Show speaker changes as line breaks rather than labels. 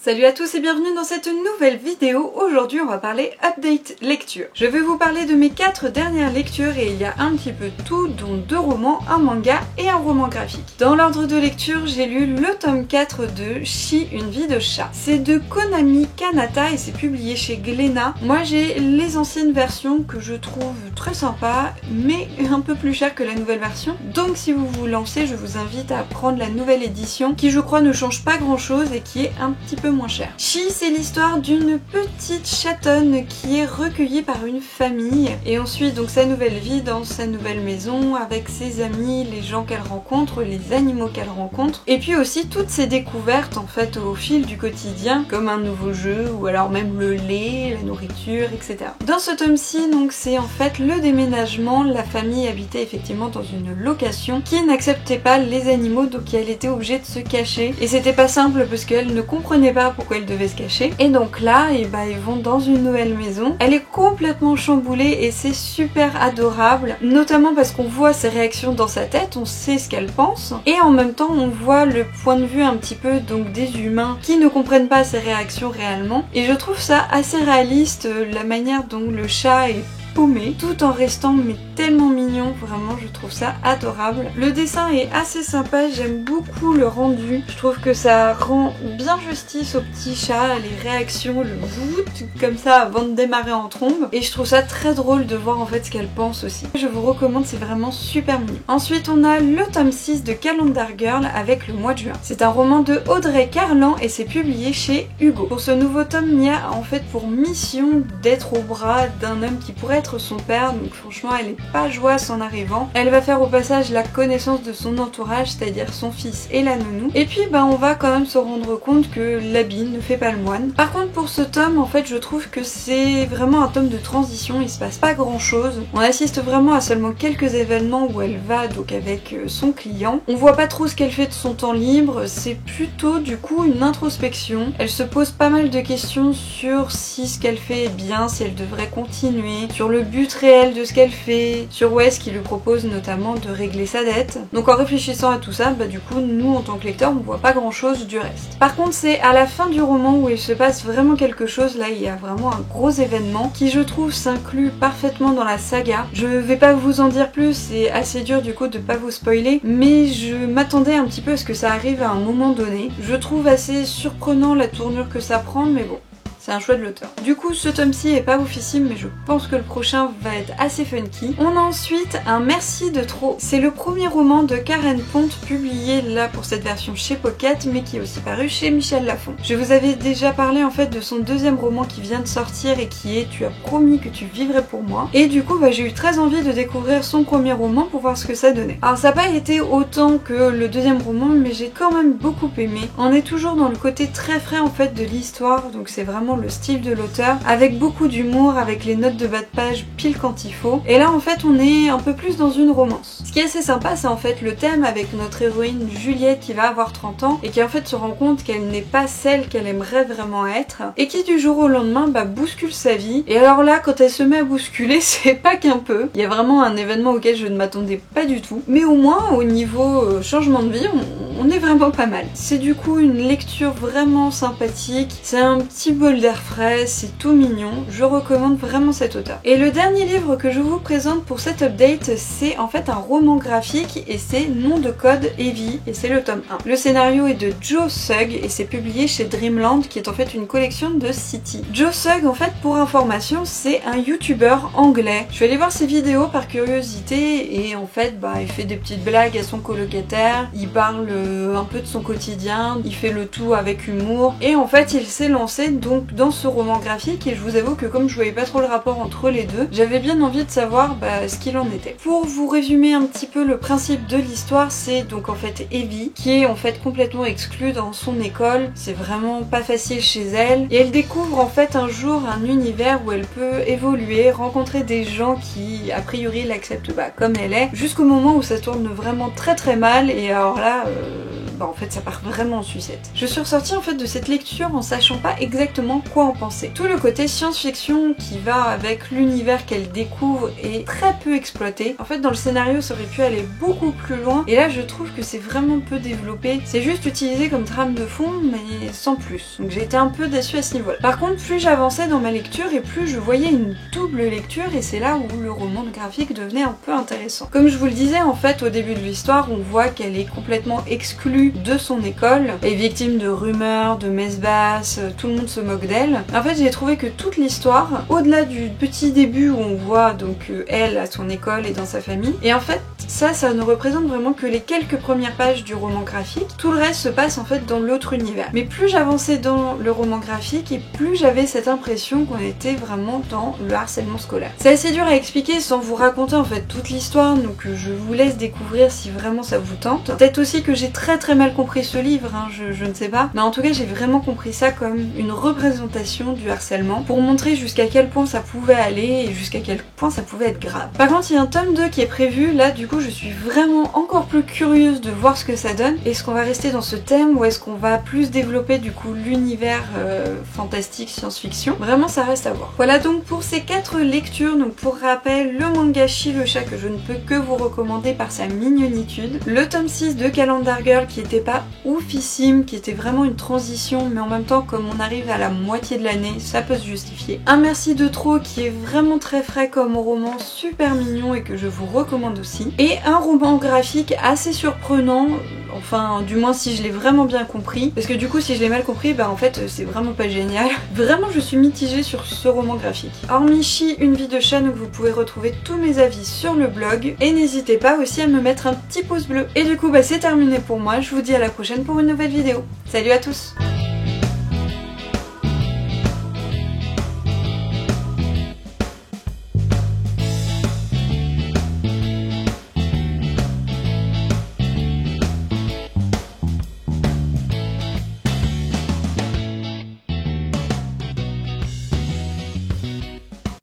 Salut à tous et bienvenue dans cette nouvelle vidéo. Aujourd'hui on va parler update lecture. Je vais vous parler de mes 4 dernières lectures et il y a un petit peu tout, dont 2 romans, un manga et un roman graphique. Dans l'ordre de lecture, j'ai lu le tome 4 de Shi, une vie de chat. C'est de Konami Kanata et c'est publié chez Glénat. Moi j'ai les anciennes versions que je trouve très sympas mais un peu plus chères que la nouvelle version. Donc si vous vous lancez, je vous invite à prendre la nouvelle édition qui je crois ne change pas grand chose et qui est un petit peu moins cher. Shi, c'est l'histoire d'une petite chatonne qui est recueillie par une famille et ensuite donc sa nouvelle vie dans sa nouvelle maison avec ses amis, les gens qu'elle rencontre, les animaux qu'elle rencontre et puis aussi toutes ses découvertes en fait au fil du quotidien comme un nouveau jeu ou alors même le lait, la nourriture, etc. Dans ce tome-ci donc c'est en fait le déménagement, la famille habitait effectivement dans une location qui n'acceptait pas les animaux donc elle était obligée de se cacher et c'était pas simple parce qu'elle ne comprenait pas pourquoi elle devait se cacher. Et donc là, ils vont dans une nouvelle maison. Elle est complètement chamboulée et c'est super adorable, notamment parce qu'on voit ses réactions dans sa tête, on sait ce qu'elle pense, et en même temps on voit le point de vue un petit peu donc des humains qui ne comprennent pas ses réactions réellement. Et je trouve ça assez réaliste, la manière dont le chat est paumé, tout en restant mais tellement mignon, vraiment je trouve ça adorable. Le dessin est assez sympa, j'aime beaucoup le rendu, je trouve que ça rend bien justice au petit chat, les réactions, le bout comme ça avant de démarrer en trombe, et je trouve ça très drôle de voir en fait ce qu'elle pense aussi. Je vous recommande, c'est vraiment super mignon. Ensuite on a le tome 6 de Calendar Girl avec le mois de juin. C'est un roman de Audrey Carlan et c'est publié chez Hugo. Pour ce nouveau tome, Mia a en fait pour mission d'être au bras d'un homme qui pourrait être son père, donc franchement elle est pas joyeuse en arrivant. Elle va faire au passage la connaissance de son entourage, c'est-à-dire son fils et la nounou. Et puis on va quand même se rendre compte que l'habit ne fait pas le moine. Par contre pour ce tome, en fait je trouve que c'est vraiment un tome de transition, il se passe pas grand chose. On assiste vraiment à seulement quelques événements où elle va donc avec son client. On voit pas trop ce qu'elle fait de son temps libre, c'est plutôt du coup une introspection. Elle se pose pas mal de questions sur si ce qu'elle fait est bien, si elle devrait continuer, sur le but réel de ce qu'elle fait, sur Wes qui lui propose notamment de régler sa dette. Donc en réfléchissant à tout ça, du coup nous en tant que lecteurs on voit pas grand chose du reste. Par contre c'est à la fin du roman où il se passe vraiment quelque chose, là il y a vraiment un gros événement qui je trouve s'inclut parfaitement dans la saga. Je vais pas vous en dire plus, c'est assez dur du coup de pas vous spoiler, mais je m'attendais un petit peu à ce que ça arrive à un moment donné. Je trouve assez surprenant la tournure que ça prend, mais bon. C'est un choix de l'auteur. Du coup, ce tome-ci est pas oufissime, mais je pense que le prochain va être assez funky. On a ensuite un Merci de trop. C'est le premier roman de Karen Ponte, publié là pour cette version chez Pocket, mais qui est aussi paru chez Michel Lafon. Je vous avais déjà parlé en fait de son deuxième roman qui vient de sortir et qui est Tu as promis que tu vivrais pour moi. Et du coup, j'ai eu très envie de découvrir son premier roman pour voir ce que ça donnait. Alors ça n'a pas été autant que le deuxième roman, mais j'ai quand même beaucoup aimé. On est toujours dans le côté très frais en fait de l'histoire, donc c'est vraiment le style de l'auteur, avec beaucoup d'humour, avec les notes de bas de page pile quand il faut. Et là en fait on est un peu plus dans une romance. Ce qui est assez sympa, c'est en fait le thème avec notre héroïne Juliette qui va avoir 30 ans et qui en fait se rend compte qu'elle n'est pas celle qu'elle aimerait vraiment être et qui du jour au lendemain bouscule sa vie. Et alors là quand elle se met à bousculer, c'est pas qu'un peu. Il y a vraiment un événement auquel je ne m'attendais pas du tout. Mais au moins au niveau changement de vie, on est vraiment pas mal. C'est du coup une lecture vraiment sympathique. C'est un petit bol d'air frais, c'est tout mignon. Je recommande vraiment cet auteur. Et le dernier livre que je vous présente pour cette update, c'est en fait un roman graphique et c'est Nom de code Evie et c'est le tome 1. Le scénario est de Joe Sugg et c'est publié chez Dreamland qui est en fait une collection de City. Joe Sugg en fait pour information c'est un youtubeur anglais. Je suis allée voir ses vidéos par curiosité et en fait il fait des petites blagues à son colocataire, il parle un peu de son quotidien, il fait le tout avec humour et en fait il s'est lancé donc dans ce roman graphique et je vous avoue que comme je voyais pas trop le rapport entre les deux, j'avais bien envie de savoir ce qu'il en était. Pour vous résumer un petit peu le principe de l'histoire, c'est donc en fait Evie qui est en fait complètement exclue dans son école, c'est vraiment pas facile chez elle et elle découvre en fait un jour un univers où elle peut évoluer, rencontrer des gens qui a priori l'acceptent comme elle est, jusqu'au moment où ça tourne vraiment très très mal et alors là en fait ça part vraiment en sucette. Je suis ressortie en fait de cette lecture en sachant pas exactement quoi en penser. Tout le côté science-fiction qui va avec l'univers qu'elle découvre est très peu exploité. En fait dans le scénario ça aurait pu aller beaucoup plus loin et là je trouve que c'est vraiment peu développé. C'est juste utilisé comme trame de fond mais sans plus. Donc j'ai été un peu déçue à ce niveau-là. Par contre plus j'avançais dans ma lecture et plus je voyais une double lecture et c'est là où le roman graphique devenait un peu intéressant. Comme je vous le disais en fait au début de l'histoire on voit qu'elle est complètement exclue de son école, elle est victime de rumeurs, de messes basses, tout le monde se moque d'elle. En fait j'ai trouvé que toute l'histoire, au-delà du petit début où on voit donc elle à son école et dans sa famille, et en fait ça ne représente vraiment que les quelques premières pages du roman graphique, tout le reste se passe en fait dans l'autre univers. Mais plus j'avançais dans le roman graphique et plus j'avais cette impression qu'on était vraiment dans le harcèlement scolaire. C'est assez dur à expliquer sans vous raconter en fait toute l'histoire, donc je vous laisse découvrir si vraiment ça vous tente. Peut-être aussi que j'ai très mal compris ce livre, hein, je ne sais pas, mais en tout cas j'ai vraiment compris ça comme une représentation du harcèlement pour montrer jusqu'à quel point ça pouvait aller et jusqu'à quel point ça pouvait être grave. Par contre il y a un tome 2 qui est prévu, là du coup je suis vraiment encore plus curieuse de voir ce que ça donne. Est-ce qu'on va rester dans ce thème ou est-ce qu'on va plus développer du coup l'univers fantastique, science-fiction? Vraiment ça reste à voir. Voilà donc pour ces 4 lectures, donc pour rappel le manga Chi le chat que je ne peux que vous recommander par sa mignonitude, le tome 6 de Calendar Girl qui était pas oufissime, qui était vraiment une transition mais en même temps comme on arrive à la moitié de l'année ça peut se justifier. Un Merci de trop qui est vraiment très frais comme roman, super mignon et que je vous recommande aussi, et un roman graphique assez surprenant, enfin du moins si je l'ai vraiment bien compris, parce que du coup si je l'ai mal compris bah en fait c'est vraiment pas génial. Vraiment je suis mitigée sur ce roman graphique. Hormis Chi, une vie de chat, donc vous pouvez retrouver tous mes avis sur le blog et n'hésitez pas aussi à me mettre un petit pouce bleu. Et du coup bah c'est terminé pour moi, je vous dis à la prochaine pour une nouvelle vidéo. Salut à tous!